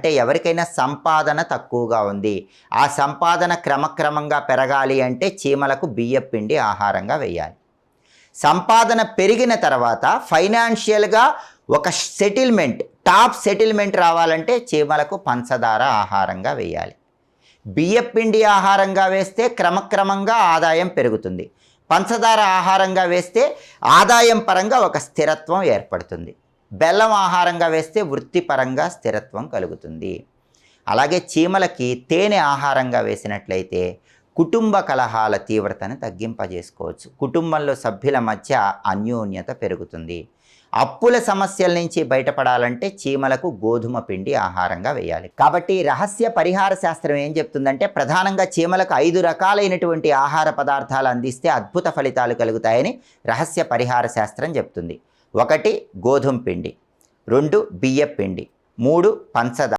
అంటే ఎవరికైనా సంపాదన తక్కువగా ఉంది, ఆ సంపాదన క్రమక్రమంగా పెరగాలి అంటే చీమలకు బియ్యపు పిండి ఆహారంగా వేయాలి. సంపాదన పెరిగిన తర్వాత ఫైనాన్షియల్గా ఒక సెటిల్మెంట్, టాప్ సెటిల్మెంట్ రావాలంటే చీమలకు పంచదార ఆహారంగా వేయాలి. బియ్యపు పిండి ఆహారంగా వేస్తే క్రమక్రమంగా ఆదాయం పెరుగుతుంది. పంచదార ఆహారంగా వేస్తే ఆదాయం పరంగా ఒక స్థిరత్వం ఏర్పడుతుంది. బెల్లం ఆహారంగా వేస్తే వృత్తిపరంగా స్థిరత్వం కలుగుతుంది. అలాగే చీమలకి తేనె ఆహారంగా వేసినట్లయితే కుటుంబ కలహాల తీవ్రతను తగ్గింపజేసుకోవచ్చు. కుటుంబంలో సభ్యుల మధ్య అన్యోన్యత పెరుగుతుంది. అప్పుల సమస్యల నుంచి బయటపడాలంటే చీమలకు గోధుమ పిండి ఆహారంగా వేయాలి. కాబట్టి రహస్య పరిహార శాస్త్రం ఏం చెప్తుందంటే ప్రధానంగా చీమలకు 5 రకాలైనటువంటి ఆహార పదార్థాలు అందిస్తే అద్భుత ఫలితాలు కలుగుతాయని రహస్య పరిహార శాస్త్రం చెప్తుంది. 1 గోధుమ పిండి, 2 బియ్యపు పిండి, 3 పంచదార.